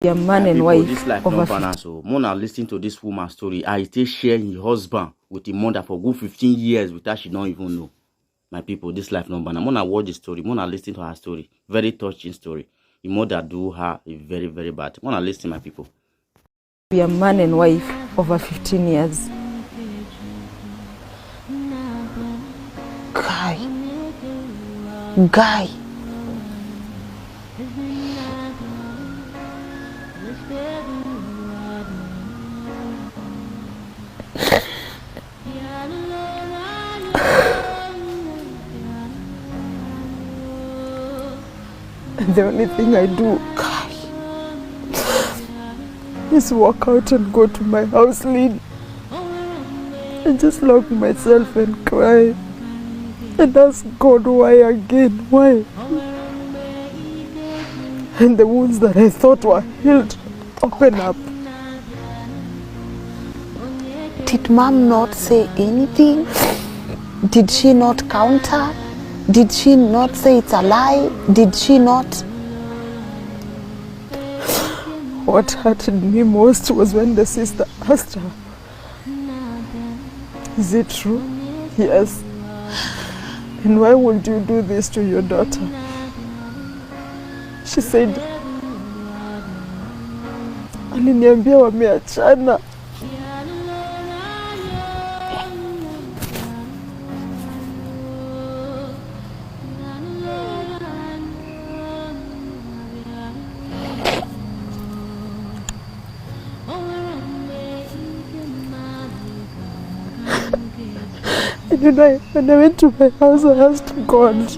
A man and wife this life over no balance. So Mona listening to this woman's story. I still share his husband with the mother for good 15 years without she don't even know. My people, this life no balance. Mona watch the story. Mona listen to her story. Very touching story. The mother do her a very, very bad. Mona listen, my people. Be a man and wife over 15 years. Guy. The only thing I do is walk out and go to my house, Lynn, and just lock myself and cry and ask God why again, why? And the wounds that I thought were healed open up. Did Mom not say anything? Did she not counter? Did she not say it's a lie? Did she not? What hurted me most was when the sister asked her, "Is it true?" "Yes." "And why would you do this to your daughter?" She said, "Aliniambia wameachana." And when I went to my house, I asked God.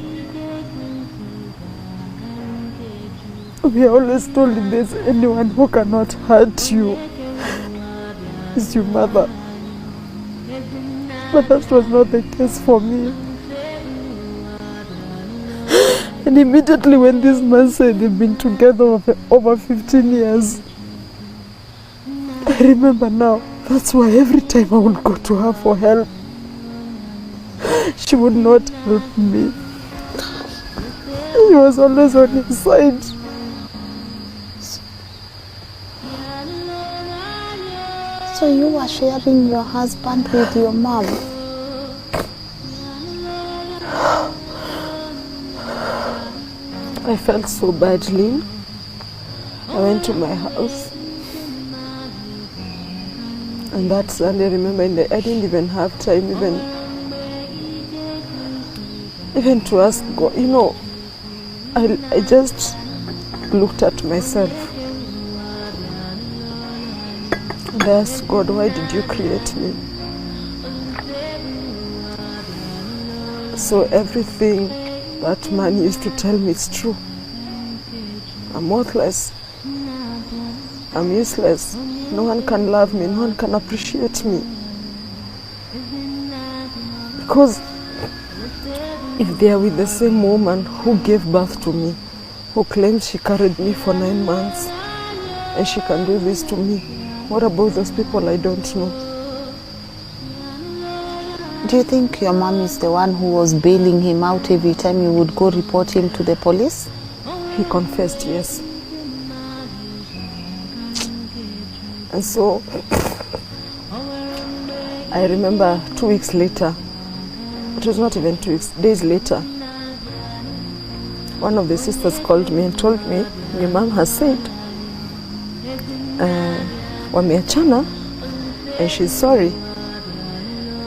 We are always told if there's anyone who cannot hurt you, it's your mother. But that was not the case for me. And immediately when this man said they've been together over 15 years, I remember now, that's why every time I would go to her for help, she would not help me. He was always on his side. So you were sharing your husband with your mom? I felt so badly. I went to my house. And that Sunday, remember, I didn't even have time even to ask God. You know, I just looked at myself and I asked God, why did you create me? So everything that man used to tell me is true. I'm worthless. I'm useless. No one can love me. No one can appreciate me. Because if they are with the same woman who gave birth to me, who claims she carried me for 9 months, and she can do this to me, what about those people I don't know? Do you think your mom is the one who was bailing him out every time you would go report him to the police? He confessed, yes. And so, I remember 2 weeks later, it was not even 2 weeks, days later, one of the sisters called me and told me, your mom has said, wameachana, and she's sorry.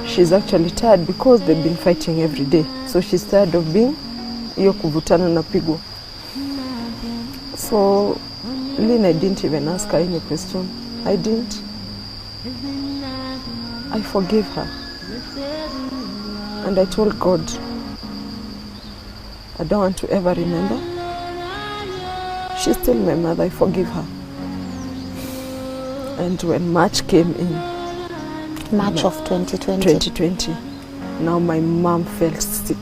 She's actually tired because they've been fighting every day. So she's tired of being hiyo kuvutana na Pipo. So, Lynn, I didn't even ask her any question. I didn't. I forgave her. And I told God, I don't want to ever remember. She's still my mother, I forgive her. And when March came in, March of 2020. 2020, now my mom felt sick.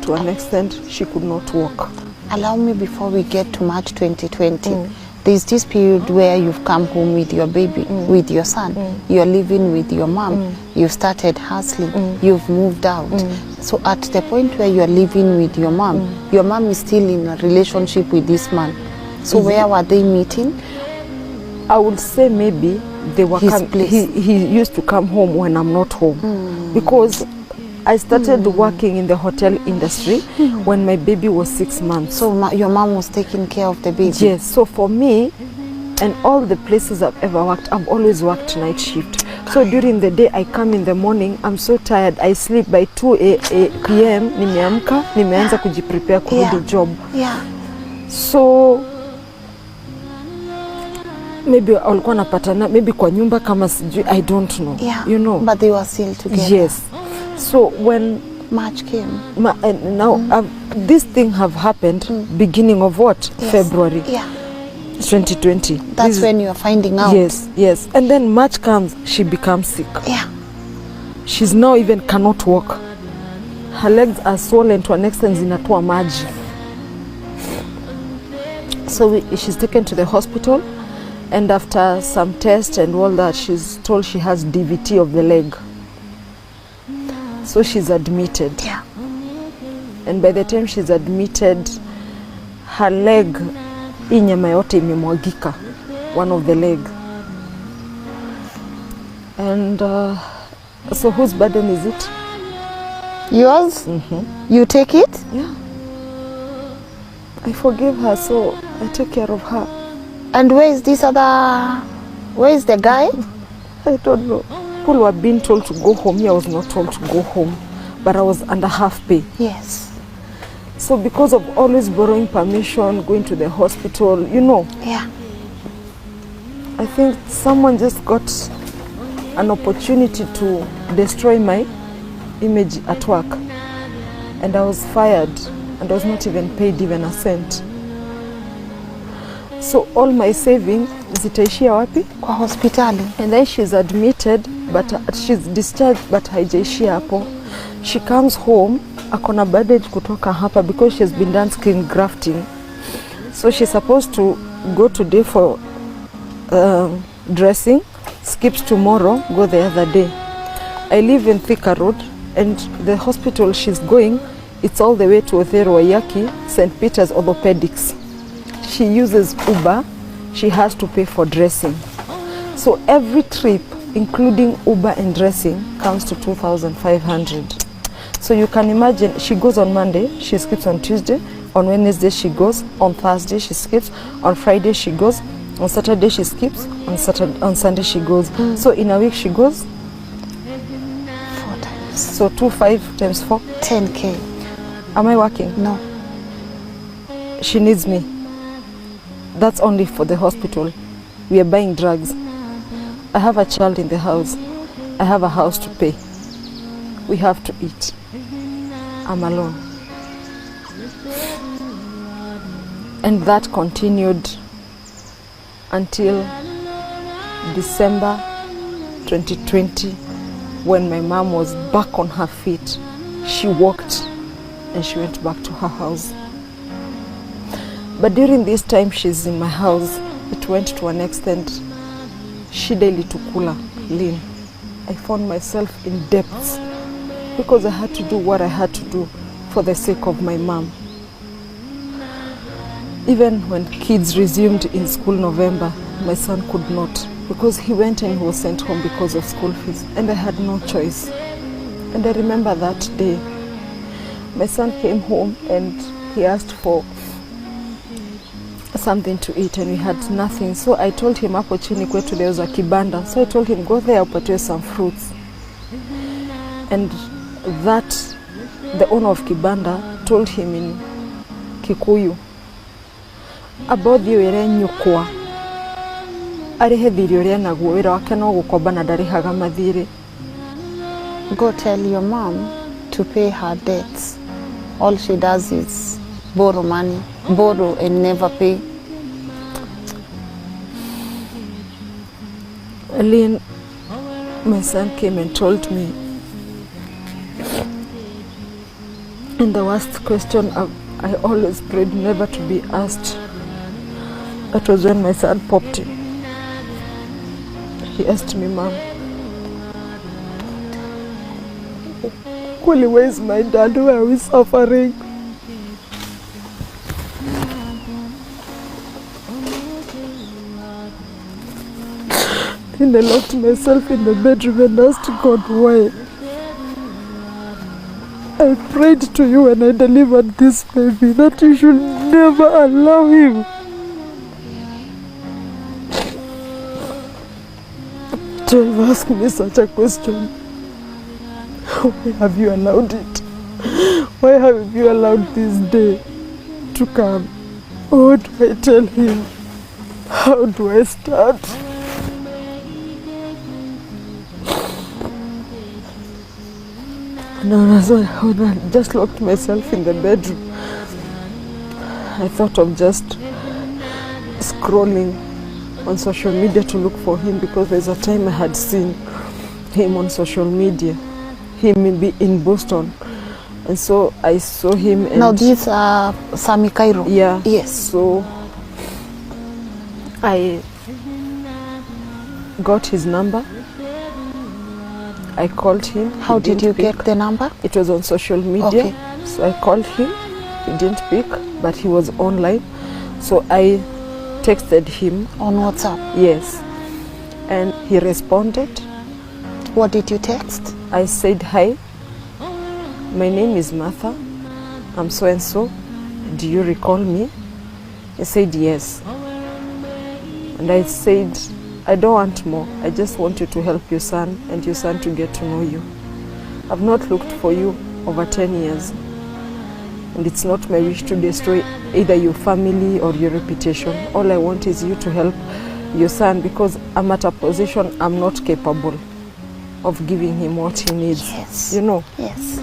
To an extent, she could not walk. Allow me, before we get to March 2020, there's this period where you've come home with your baby, with your son. You're living with your mom. You've started hustling. You've moved out. So at the point where you're living with your mom is still in a relationship with this man. So where were they meeting? I would say maybe they were His place. he used to come home when I'm not home, because I started working in the hotel industry when my baby was 6 months. So your mom was taking care of the baby? Yes. So for me, and all the places I've ever worked, I've always worked night shift. So during the day I come in the morning, I'm so tired, I sleep. By 2 p.m. nimeamka, nimeanza kujiprepare kurudi job. Yeah. So maybe walikuwa napatana maybe kwa nyumba kama sijui, I don't know. Yeah. You know. But they were still together. Yes. So when March came. and now this thing have happened beginning of what? Yes. February. Yeah. 2020. That's when you are finding out. Yes, yes. And then March comes, she becomes sick. Yeah. She's now even cannot walk. Her legs are swollen to an extent zinatoa maji. So she's taken to the hospital, and after some tests and all that, she's told she has DVT of the leg. So she's admitted. Yeah. And by the time she's admitted, her leg, hii nyama yote imemwagika, one of the leg. And so whose burden is it? Yours? You take it? Yeah. I forgive her, so I take care of her. And where is this other, where is the guy? I don't know. People were being told to go home. I was not told to go home, but I was under half pay. Yes. So because of always borrowing permission, going to the hospital, you know, Yeah. I think someone just got an opportunity to destroy my image at work. And I was fired, and I was not even paid even a cent. So all my saving zitaishia wapi? Kwa hospitali. And then she's admitted, but she's discharged, but haijaishia hapo. She comes home, akona bandage kutoka hapa because she's been done skin grafting. So she's supposed to go today for dressing, skips tomorrow, go the other day. I live in Thika Road, and the hospital she's going, it's all the way to Othero Wayaki, St. Peter's Orthopedics. She uses Uber, she has to pay for dressing. So every trip, including Uber and dressing, comes to 2,500. So you can imagine, she goes on Monday, she skips on Tuesday, on Wednesday she goes, on Thursday she skips, on Friday she goes, on Saturday she skips, on Sunday she goes. So in a week she goes 4 times. So 2,500 times 4. 10K. Am I working? No. She needs me. That's only for the hospital. We are buying drugs. I have a child in the house. I have a house to pay. We have to eat. I'm alone. And that continued until December 2020, when my mom was back on her feet. She walked and she went back to her house. But during this time she's in my house, it went to an extent, shida ilitukula lean. I found myself in debts because I had to do what I had to do for the sake of my mom. Even when kids resumed in school November, my son could not, because he went and he was sent home because of school fees, and I had no choice. And I remember that day, my son came home and he asked for something to eat, and we had nothing. So I told him hapo chini kwetu there was a kibanda. So I told him, go there, upatiwe some fruits. And that, the owner of kibanda told him in Kikuyu about the were nyukwa arihe thiri uria naguo wira wake no gukomba na ndarihaga mathiri. Go tell your mom to pay her debts. All she does is borrow money, borrow and never pay. Lynn, my son came and told me, and the worst question I always prayed never to be asked. That was when my son popped in. He asked me, Mom, Kuli, where is my dad? Where are we suffering? And I locked myself in the bedroom and asked God why. I prayed to you when I delivered this baby that you should never allow him to ever ask me such a question. Why have you allowed it? Why have you allowed this day to come? What do I tell him? How do I start? No, so when I just locked myself in the bedroom, I thought of just scrolling on social media to look for him, because there's a time I had seen him on social media, him in Boston, and so I saw him. And now these are Sami Cairo. Yeah. Yes. So I got his number. I called him. How did you get the number? It was on social media. Okay. So I called him. He didn't pick, but he was online. So I texted him. On WhatsApp? Yes. And he responded. What did you text? I said, hi, my name is Martha. I'm so and so. Do you recall me? He said, yes. And I said, I don't want more. I just want you to help your son and your son to get to know you. I've not looked for you over 10 years. And it's not my wish to destroy either your family or your reputation. All I want is you to help your son, because I'm at a position I'm not capable of giving him what he needs. Yes. You know? Yes.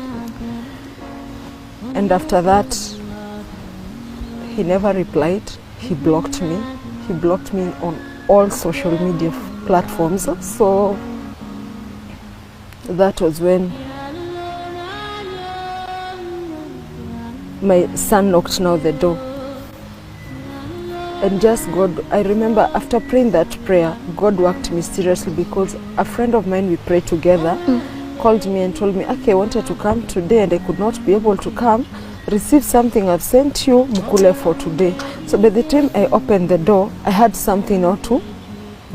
And after that, he never replied. He blocked me. He blocked me on all social media platforms. So that was when my son knocked now the door. And just God, I remember after praying that prayer, God worked mysteriously, because a friend of mine, we prayed together, called me and told me, okay, I wanted to come today and I could not be able to come. Receive something I've sent you, mukule for today. So by the time I opened the door, I had something now to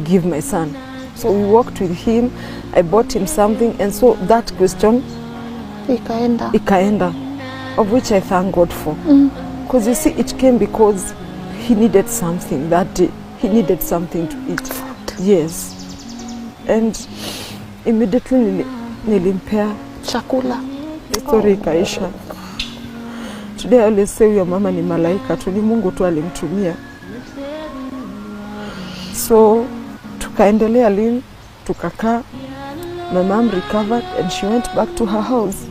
give my son. So we walked with him, I bought him something, and so that question, ikaenda, of which I thank God for. Because you see, it came because he needed something that day. He needed something to eat. Yes. And immediately nilimpea chakula. Story ikaisha. Today I always say your mama ni malaika tu, ni Mungu tu alimtumia. So tukaendelea lini, tukakaa. My mom recovered and she went back to her house.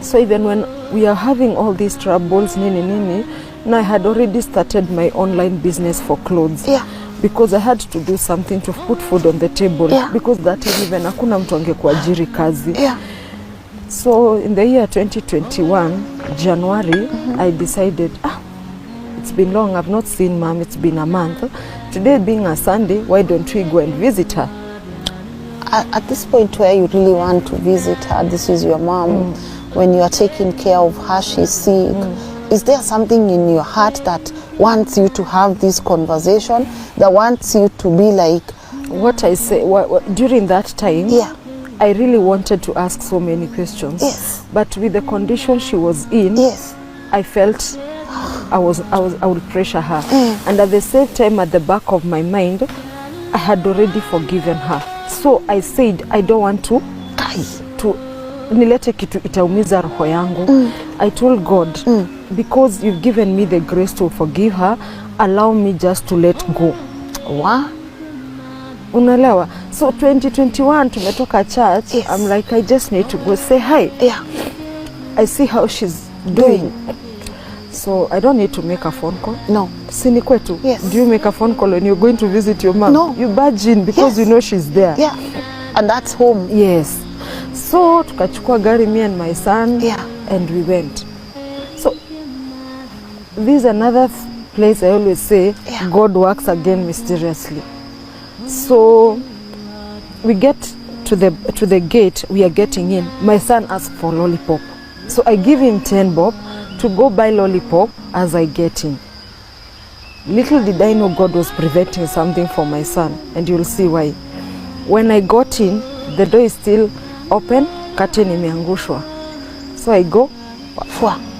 So even when we are having all these troubles, now I had already started my online business for clothes. Yeah. Because I had to do something to put food on the table. Yeah. Because that time even hakuna mtu angekuajiri kazi. Yeah. So in the year 2021, January, I decided, it's been long, I've not seen mom, it's been a month. Today being a Sunday, why don't we go and visit her? At this point where you really want to visit her, this is your mom, when you are taking care of her, she's sick, is there something in your heart that wants you to have this conversation, that wants you to be like... What I say, during that time, Yeah. I really wanted to ask so many questions. Yes. But with the condition she was in, Yes. I felt I would pressure her. And at the same time, at the back of my mind, I had already forgiven her. So I said, I don't want to nilete kitu itaumiza roho yangu. I told God, because you've given me the grace to forgive her, allow me just to let go. Wow. Unalewa. So 2021 tumetoka church. Yes. I'm like, I just need to go say hi. Yeah. I see how she's doing. So I don't need to make a phone call. No. Sini kwetu. Yes. Do you make a phone call when you're going to visit your mom? No. You barge in because Yes. you know she's there. Yeah. And that's home. Yes. So tukachukua gari, me and my son. Yeah. And we went. So this is another place I always say, Yeah. God works again mysteriously. So we get to the gate, we are getting in. My son asked for lollipop. So I give him 10 bob to go buy lollipop as I get in. Little did I know God was preventing something for my son, and you'll see why. When I got in, the door is still open, curtain imeangushwa. So I go, Fwa.